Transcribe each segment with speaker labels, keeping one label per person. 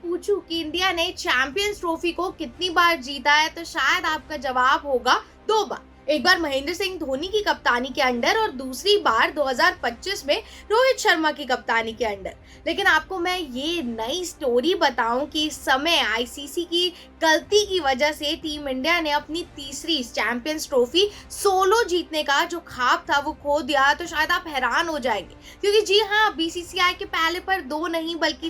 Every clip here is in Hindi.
Speaker 1: पूछूं कि इंडिया ने चैंपियंस ट्रॉफी को कितनी बार जीता है तो शायद आपका जवाब होगा 2 बार। एक बार महेंद्र सिंह धोनी की कप्तानी के अंडर और दूसरी बार 2025 में रोहित शर्मा की कप्तानी के अंडर। लेकिन आपको मैं ये नई स्टोरी बताऊं कि इस समय आईसीसी की गलती की वजह से टीम इंडिया ने अपनी तीसरी चैंपियंस ट्रॉफी सोलो जीतने का जो ख्वाब था वो खो दिया, तो शायद आप हैरान हो जाएंगे क्योंकि जी हाँ, बीसीसीआई के पहले पर 2 नहीं बल्कि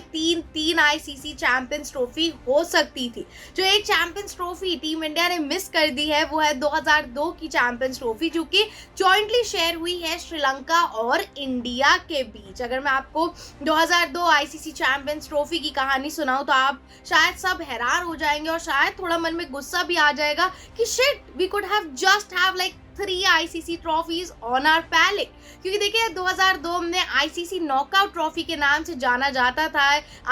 Speaker 1: तीन आईसीसी चैंपियंस ट्रॉफी हो सकती थी। जो एक चैंपियंस ट्रॉफी टीम इंडिया ने मिस कर दी है वो है 2002 की चैंपियंस ट्रॉफी, जो कि जॉइंटली शेयर हुई है श्रीलंका और इंडिया के बीच। अगर मैं आपको 2002 आईसीसी चैंपियंस ट्रॉफी की कहानी सुनाऊं तो आप शायद सब हैरान हो जाएंगे और शायद थोड़ा मन में गुस्सा भी आ जाएगा कि shit, we could have just have like 3 ICC trophies on our palette. क्योंकि देखिए 2002 में आईसीसी नॉकआउट ट्रॉफी के नाम से जाना जाता था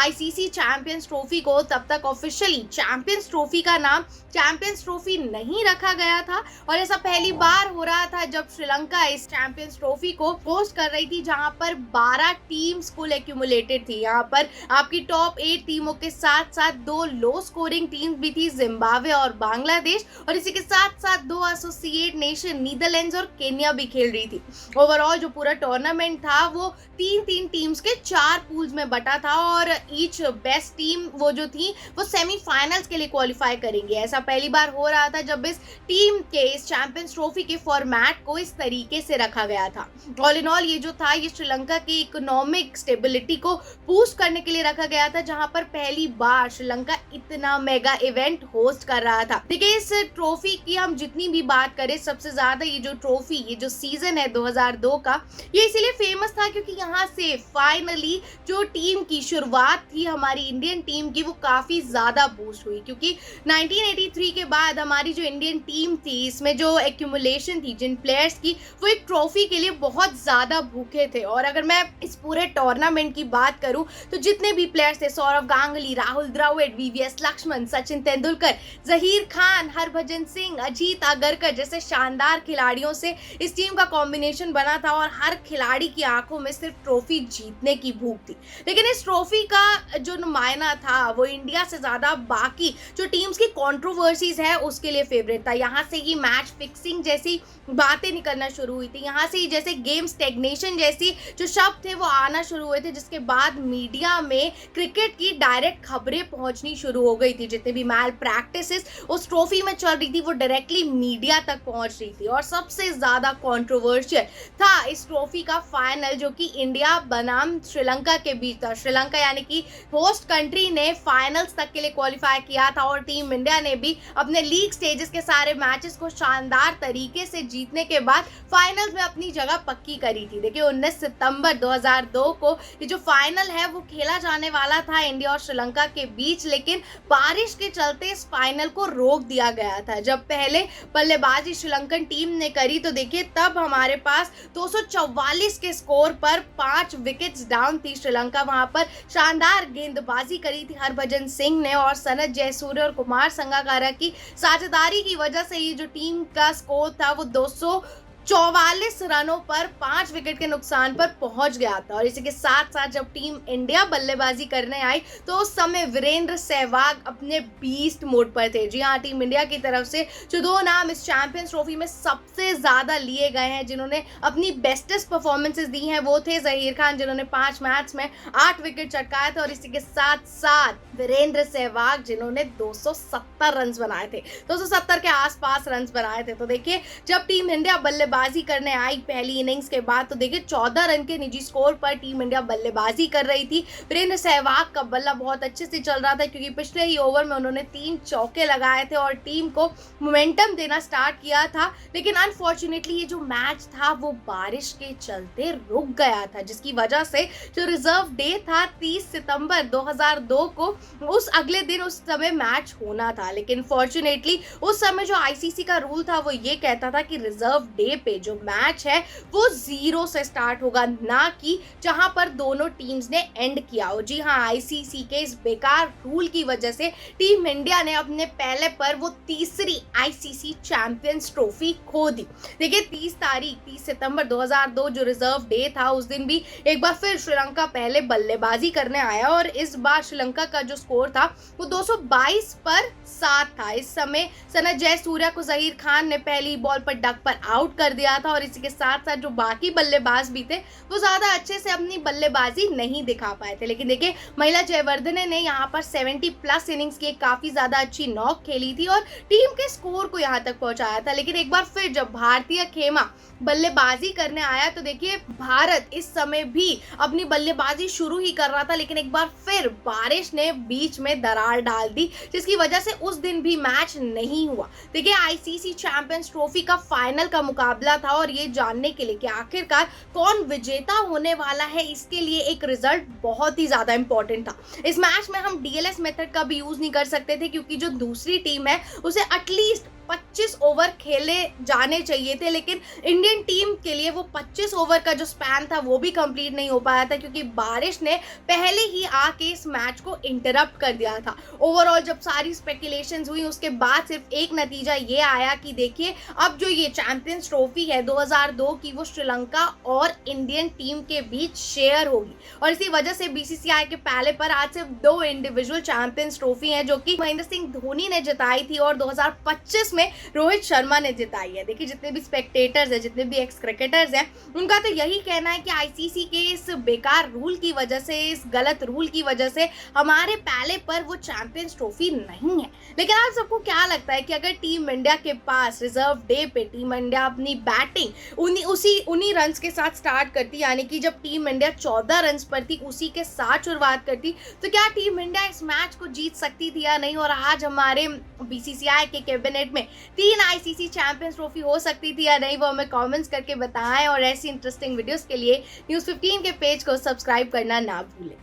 Speaker 1: आईसीसी चैंपियंस ट्रॉफी को। तब तक ऑफिशियली चैंपियंस ट्रॉफी का नाम चैंपियंस ट्रॉफी नहीं रखा गया था और ऐसा पहली बार हो रहा था जब श्रीलंका इस चैंपियंस ट्रॉफी को होस्ट कर रही थी, जहां पर 12 टीम्स कुल एक्यूमुलेटेड थी। यहाँ पर आपकी टॉप 8 टीमों के साथ साथ 2 लो स्कोरिंग टीम्स भी थी, जिम्बाब्वे और बांग्लादेश, और इसी के साथ साथ 2 एसोसिएट नेशन नीदरलैंड्स और केन्या भी खेल रही थी। ओवरऑल जो पूरा टूर्नामेंट था वो 3 टीम्स के 4 पूल्स में बटा था और ईच बेस्ट टीम वो जो थी वो सेमीफाइनल्स के लिए क्वालिफाई करेंगे। ऐसा पहली बार हो रहा था जब इस टीम के इस चैंपियंस ट्रॉफी के फॉर्मेट को इस तरीके से रखा गया था। ऑल इन ऑल ये जो था ये श्रीलंका की इकोनॉमिक स्टेबिलिटी को बूस्ट करने के लिए रखा गया था, जहां पर पहली बार श्रीलंका इतना मेगा इवेंट होस्ट कर रहा था। देखिए इस ट्रॉफी की हम जितनी भी बात करें, सबसे ज्यादा ये जो ट्रॉफी, ये जो सीजन है 2002 का, ये इसीलिए फेमस था क्योंकि यहाँ से फाइनली जो टीम की शुरुआत थी हमारी इंडियन टीम की वो काफी ज्यादा बूस्ट हुई। क्योंकि 1983 के बाद हमारी जो इंडियन टीम थी इसमें जो एक्यूमुलेशन थी जिन प्लेयर्स की, वो एक ट्रॉफी के लिए बहुत ज्यादा भूखे थे। और अगर मैं इस पूरे टूर्नामेंट की बात करूं तो जितने भी प्लेयर्स थे, सौरव गांगुली, राहुल द्रविड़, वीवीएस लक्ष्मण, सचिन तेंदुलकर, जहीर खान, हरभजन सिंह, अजीत आगरकर जैसे शानदार खिलाड़ियों से इस टीम का कॉम्बिनेशन बना था और हर खिलाड़ी की आंखों में सिर्फ ट्रॉफी जीतने की भूख थी। लेकिन इस ट्रॉफी का जो नुमायना था वो इंडिया से ज्यादा बाकी जो टीम्स की कंट्रोवर्सीज है उसके लिए फेवरेट था। यहाँ से ही मैच फिक्सिंग जैसी बातें निकलना शुरू हुई थी, यहाँ से ही जैसे गेम स्टेग्नेशन जैसी जो शब्द थे वो आना शुरू हुए थे, जिसके बाद मीडिया में क्रिकेट की डायरेक्ट खबरें पहुंचनी शुरू हो गई थी। जितने भी मैल प्रैक्टिसेस उस ट्रॉफी में चल रही थी वो डायरेक्टली मीडिया तक पहुंच रही थी। और सबसे ज्यादा कंट्रोवर्शियल था इस ट्रॉफी का फाइनल, जो कि इंडिया बनाम श्रीलंका के बीच था। श्रीलंका यानी कि होस्ट कंट्री ने फाइनल्स तक के लिए क्वालिफाई किया था और टीम इंडिया ने भी अपने लीग स्टेजेस के सारे मैचेस को शानदार तरीके से जीतने के बाद फाइनल्स में अपनी जगह पक्की करी थी। देखिए 19 सितंबर 2002 को ये जो फाइनल है वो खेला जाने वाला था इंडिया और श्रीलंका के बीच, लेकिन बारिश के चलते इस फाइनल को रोक दिया गया था। जब पहले बल्लेबाजी श्रीलंकन टीम ने करी तो देखिए तब हमारे पास 244 के स्कोर पर 5 विकेट्स डाउन थी श्रीलंका। वहां पर शानदार गेंदबाजी करी थी हरभजन सिंह ने और सनत जयसूर्य और कुमार संगकारा की साझेदारी की वजह से ये जो टीम का स्कोर था वो 244 रनों पर 5 विकेट के नुकसान पर पहुंच गया था। और इसी के साथ साथ जब टीम इंडिया बल्लेबाजी करने आई तो उस समय वीरेंद्र सहवाग अपने बीस्ट मोड पर थे। जी हाँ, टीम इंडिया की तरफ से जो 2 नाम इस चैंपियंस ट्रॉफी में सबसे ज्यादा लिए गए हैं, जिन्होंने अपनी बेस्टेस्ट परफॉर्मेंसेस दी हैं, वो थे जहीर खान जिन्होंने 5 मैच में 8 विकेट चटकाए थे और इसी के साथ साथ वीरेंद्र सहवाग जिन्होंने 270 रन बनाए थे, 270 के आसपास रन बनाए थे। तो देखिए जब टीम इंडिया बल्लेबाजी करने आई पहली इनिंग्स के बाद तो देखिए 14 रन के निजी स्कोर पर टीम इंडिया बल्लेबाजी कर रही थी। वीरेंद्र सहवाग का बल्ला बहुत अच्छे से चल रहा था क्योंकि पिछले ही ओवर में उन्होंने 3 चौके लगाए थे और टीम को मोमेंटम देना स्टार्ट किया था। लेकिन अनफॉर्चुनेटली ये जो मैच था वो बारिश के चलते रुक गया था, जिसकी वजह से जो रिजर्व डे था 30 सितंबर 2002 को, उस अगले दिन उस समय मैच होना था। लेकिन फॉर्चुनेटली उस समय जो आईसीसी का रूल था वो ये कहता था कि रिजर्व डे पे जो मैच है वो 0 से स्टार्ट होगा, ना कि जहां पर दोनों टीम्स ने एंड किया हो। जी हाँ, आईसीसी के इस बेकार रूल की वजह से टीम इंडिया ने अपने पहले पर वो तीसरी आईसीसी चैंपियंस ट्रॉफी खो दी। देखिए 30 सितंबर 2002 जो रिजर्व डे था, उस दिन भी एक बार फिर श्रीलंका पहले बल्लेबाजी करने आया और इस बार श्रीलंका का जो स्कोर था वो 222 पर 7 था। इस समय सनत जयसूर्या को जहीर खान ने पहली बॉल पर डक पर आउट कर दिया था और इसी के साथ साथ जो बाकी बल्लेबाज भी थे वो ज्यादा अच्छे से अपनी बल्लेबाजी नहीं दिखा पाए थे। लेकिन देखिए महिला जयवर्धने ने यहाँ पर 70 प्लस इनिंग्स की काफी ज्यादा अच्छी नॉक खेली थी और टीम के स्कोर को यहाँ तक पहुंचाया था। लेकिन एक बार फिर जब भारतीय खेमा बल्लेबाजी करने आया तो देखिए भारत इस समय भी अपनी बल्लेबाजी शुरू ही कर रहा था, लेकिन एक बार फिर बारिश ने बीच में दरार डाल दी, जिसकी वजह से उस दिन भी मैच नहीं हुआ। देखिए आईसीसी चैंपियंस ट्रॉफी का फाइनल का मुकाबला था और ये जानने के लिए कि आखिरकार कौन विजेता होने वाला है, इसके लिए एक रिजल्ट बहुत ही ज्यादा इंपॉर्टेंट था। इस मैच में हम डीएलएस मेथड का भी यूज नहीं कर सकते थे, क्योंकि जो दूसरी टीम है उसे एटलीस्ट 25 ओवर खेले जाने चाहिए थे, लेकिन इंडियन टीम के लिए वो 25 ओवर का जो स्पैन था वो भी कंप्लीट नहीं हो पाया था, क्योंकि बारिश ने पहले ही आके इस मैच को इंटरप्ट कर दिया था। ओवरऑल जब सारी स्पेकुलेशंस हुई उसके बाद सिर्फ एक नतीजा ये आया कि देखिए अब जो ये चैंपियंस ट्रॉफी है 2002 की वो श्रीलंका और इंडियन टीम के बीच शेयर होगी और इसी वजह से बीसीसीआई के पहले पर आज सिर्फ 2 इंडिविजुअल चैंपियंस ट्रॉफी है, जो कि महेंद्र सिंह धोनी ने जिताई थी और 2025 में रोहित शर्मा ने जिताई है। देखिए जितने भी स्पेक्टेटर्स हैं, जितने भी एक्स क्रिकेटर्स हैं, उनका तो यही कहना है कि आईसीसी के इस बेकार रूल की वजह से, इस गलत रूल की वजह से हमारे पहले पर वो चैंपियंस ट्रॉफी नहीं है। लेकिन आप सबको क्या लगता है कि अगर टीम इंडिया के पास रिजर्व डे पे टीम इंडिया अपनी बैटिंग उन्हीं रन्स के साथ स्टार्ट करती, यानी कि जब टीम इंडिया 14 रन्स पर थी उसी के साथ शुरुआत करती, तो क्या टीम इंडिया इस मैच को जीत सकती थी या नहीं? और आज हमारे बीसीसीआई के कैबिनेट में 3 आईसीसी चैंपियंस ट्रॉफी हो सकती थी या नहीं, वो हमें कमेंट्स करके बताएं और ऐसी इंटरेस्टिंग वीडियोस के लिए न्यूज़ 15 के पेज को सब्सक्राइब करना ना भूलें।